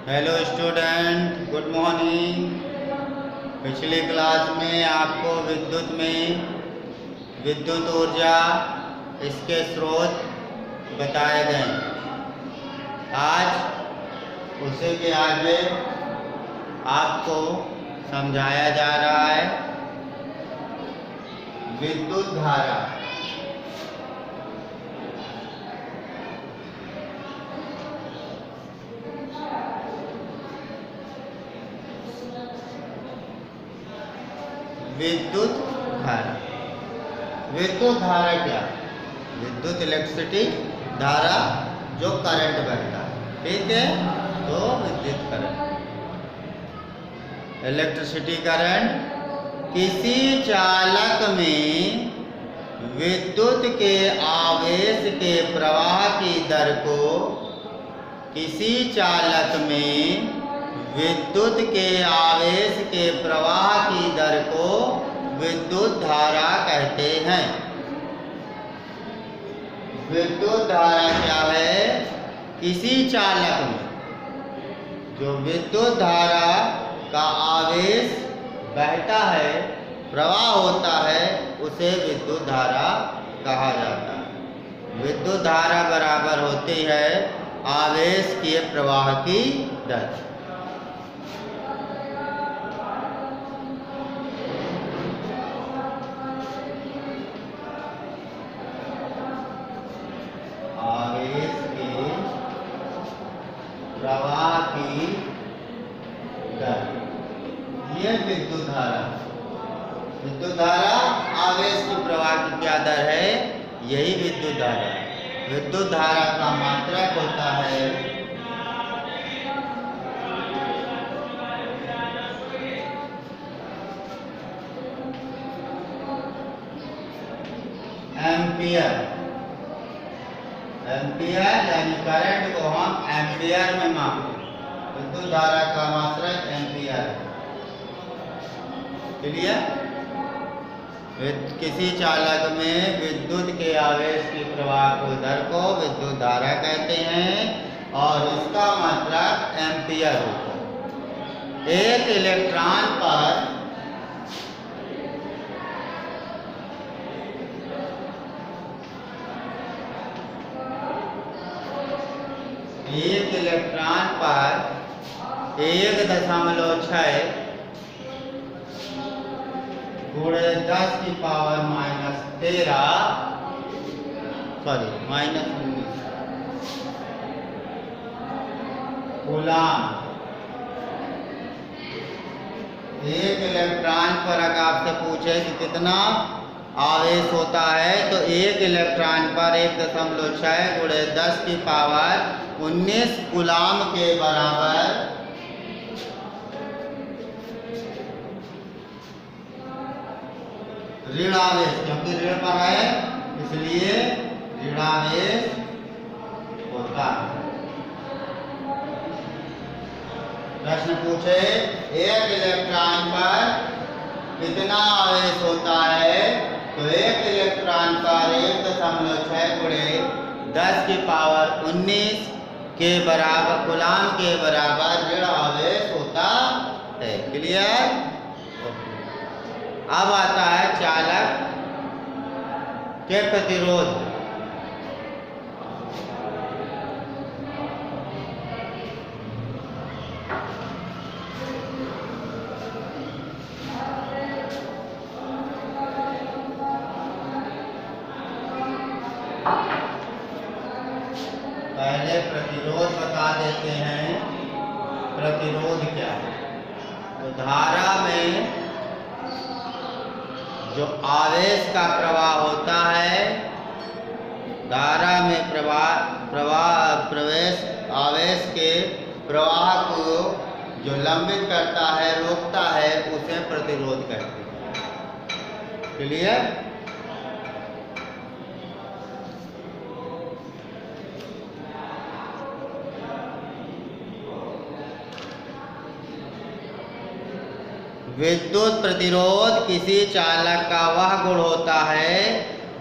Hello student, good morning. पिछली class में आपको विद्युत में विद्युत ऊर्जा, इसके स्रोत बताए गए। आज उसी के आगे आपको समझाया जा रहा है विद्युत धारा। विद्युत धारा, विद्युत धारा क्या? विद्युत इलेक्ट्रिसिटी धारा जो करंट बहता है, ठीक है। तो विद्युत करंट, इलेक्ट्रिसिटी करंट किसी चालक में विद्युत के आवेश के प्रवाह की दर को, किसी चालक में विद्युत के आवेश के प्रवाह की दर को विद्युत धारा कहते हैं। विद्युत धारा क्या है? किसी चालक में जो विद्युत धारा का आवेश बहता है, प्रवाह होता है, उसे विद्युत धारा कहा जाता है। विद्युत धारा बराबर होती है आवेश के प्रवाह की दर। आवेश के प्रवाह की दर, ये विद्युत धारा। विद्युत धारा आवेश की प्रवाह की क्या दर है? यही विद्युत धारा। विद्युत धारा का मात्रक होता है एम्पियर। एम्पियर यानी करंट को हम एम्पियर में मापते हैं। विद्युत धारा का मात्रक एम्पियर है। क्लियर? किसी चालक में विद्युत के आवेश की प्रवाह को दर को विद्युत धारा कहते हैं और इसका मात्रक एम्पियर होता है। एक इलेक्ट्रॉन पर एक इलेक्ट्रॉन पर 1.6 गुणे 10 की पावर -13 -19 कूलाम। एक इलेक्ट्रॉन पर अगर आपसे पूछे कि कितना आवेश होता है, तो एक इलेक्ट्रॉन पर 1.6 गुणे 10 की पावर 19 कूलाम के बराबर ऋण आवेश, क्योंकि ऋण पर है इसलिए ऋणावेश होता है। प्रश्न पूछे एक इलेक्ट्रॉन पर कितना आवेश होता है, तो एक इलेक्ट्रॉन पर 1.6 गुणे 10 की पावर 19 के बराबर कूलाम के बराबर ऋण आवेश होता है। क्लियर? अब आता है चालक के प्रतिरोध। पहले प्रतिरोध बता देते हैं। प्रतिरोध क्या है? तो धारा में जो आवेश का प्रवाह होता है, धारा में प्रवेश आवेश के प्रवाह को जो लंबित करता है, रोकता है, उसे प्रतिरोध कहते हैं। क्लियर? विद्युत प्रतिरोध किसी चालक का वह गुण होता है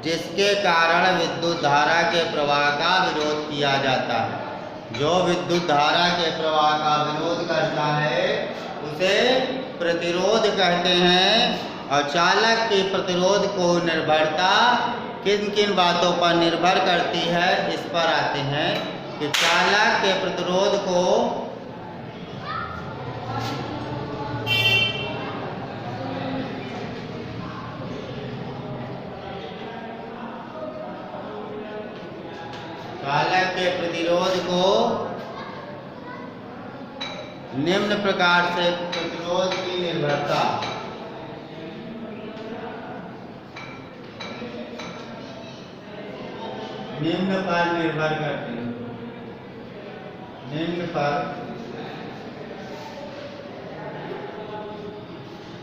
जिसके कारण विद्युत धारा के प्रवाह का विरोध किया जाता है। जो विद्युत धारा के प्रवाह का विरोध करता है उसे प्रतिरोध कहते हैं। और चालक के प्रतिरोध को निर्भरता किन किन बातों पर निर्भर करती है, इस पर आते हैं कि चालक के प्रतिरोध को निम्न प्रकार से प्रतिरोध की निर्भरता निम्न पर निर्भर करती है।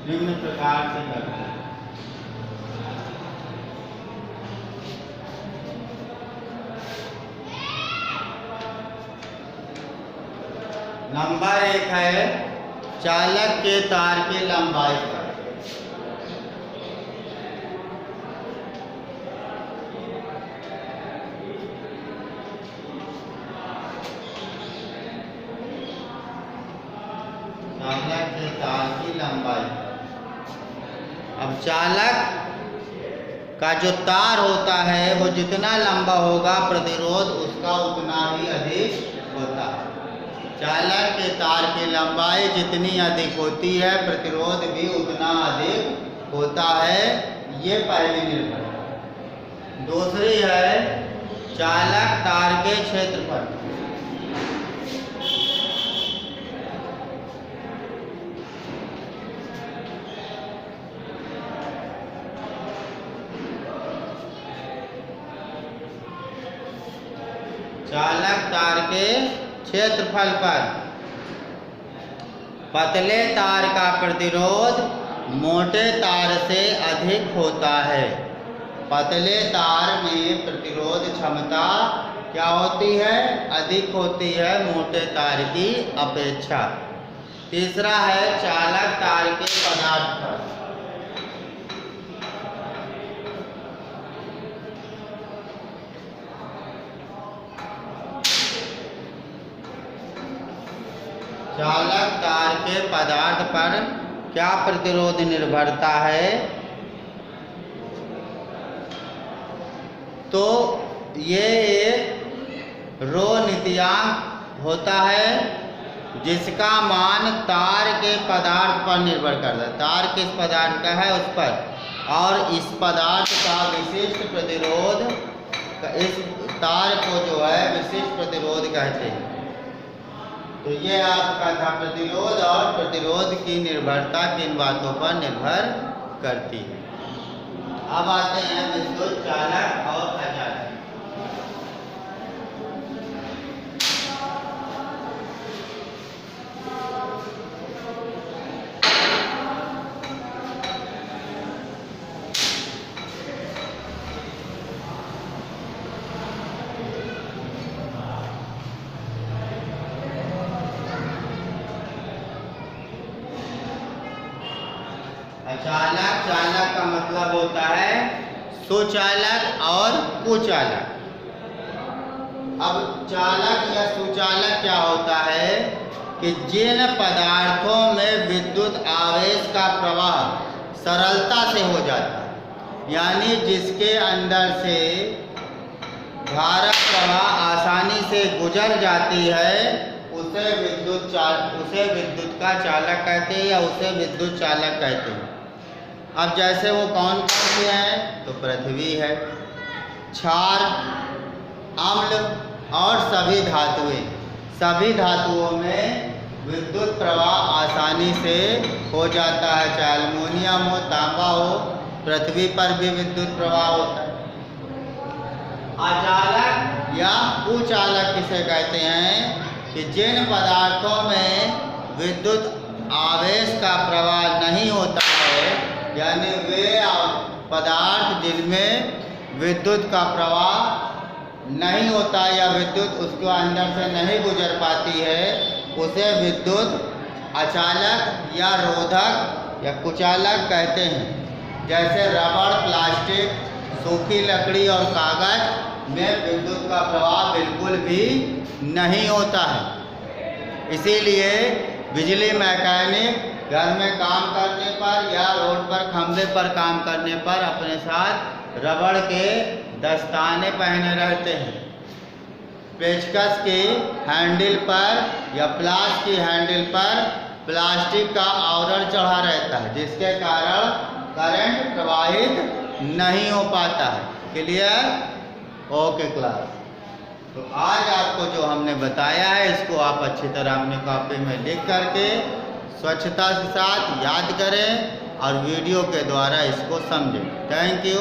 निम्न प्रकार से करती है। नंबर 1 है चालक के तार की लंबाई पर। चालक के तार की लंबाई। अब चालक का जो तार होता है वो जितना लंबा होगा प्रतिरोध उसका उतना ही अधिक होता है। चालक के तार की लंबाई जितनी अधिक होती है प्रतिरोध भी उतना अधिक होता है। ये पहली निर्भरता। दूसरी है चालक तार के क्षेत्रफल। चालक तार के क्षेत्रफल पर। पतले तार का प्रतिरोध मोटे तार से अधिक होता है। पतले तार में प्रतिरोध क्षमता क्या होती है? अधिक होती है मोटे तार की अपेक्षा। तीसरा है चालक तार के पदार्थ पर। चालक तार के पदार्थ पर क्या प्रतिरोध निर्भरता है? तो ये एक रो नीतियांक होता है जिसका मान तार के पदार्थ पर निर्भर करता है। तार किस पदार्थ का है उस पर, और इस पदार्थ का विशिष्ट प्रतिरोध, इस तार को जो है विशिष्ट प्रतिरोध कहते हैं। तो ये आपका था प्रतिरोध और प्रतिरोध की निर्भरता किन बातों पर निर्भर करती है। अब आते हैं विद्युत चालक और अचालक। अचालक, चालक का मतलब होता है सुचालक और कुचालक। अब चालक या सुचालक क्या होता है कि जिन पदार्थों में विद्युत आवेश का प्रवाह सरलता से हो जाता है, यानी जिसके अंदर से धारा प्रवाह आसानी से गुजर जाती है, उसे विद्युत का चालक कहते हैं या उसे विद्युत चालक कहते हैं। अब जैसे वो कौन कौन से हैं? तो पृथ्वी है, क्षार, अम्ल और सभी धातुएं। सभी धातुओं में विद्युत प्रवाह आसानी से हो जाता है, चाहे अल्युमिनियम हो, तांबा हो। पृथ्वी पर भी विद्युत प्रवाह होता है। अचालक या कुचालक किसे कहते हैं कि जिन पदार्थों में विद्युत आवेश का प्रवाह नहीं होता है, यानी वे पदार्थ जिनमें विद्युत का प्रवाह नहीं होता या विद्युत उसके अंदर से नहीं गुजर पाती है, उसे विद्युत अचालक या रोधक या कुचालक कहते हैं। जैसे रबड़, प्लास्टिक, सूखी लकड़ी और कागज में विद्युत का प्रवाह बिल्कुल भी नहीं होता है। इसीलिए बिजली मैकेनिक घर में काम करने पर या रोड पर खंभे पर काम करने पर अपने साथ रबड़ के दस्ताने पहने रहते हैं। पेचकस की हैंडल पर या प्लास की हैंडल पर प्लास्टिक का आवरण चढ़ा रहता है, जिसके कारण करंट प्रवाहित नहीं हो पाता है। क्लियर? Okay class. तो आज आपको जो हमने बताया है इसको आप अच्छी तरह अपनी कॉपी में लिख करके स्वच्छता के साथ याद करें और वीडियो के द्वारा इसको समझें। Thank you.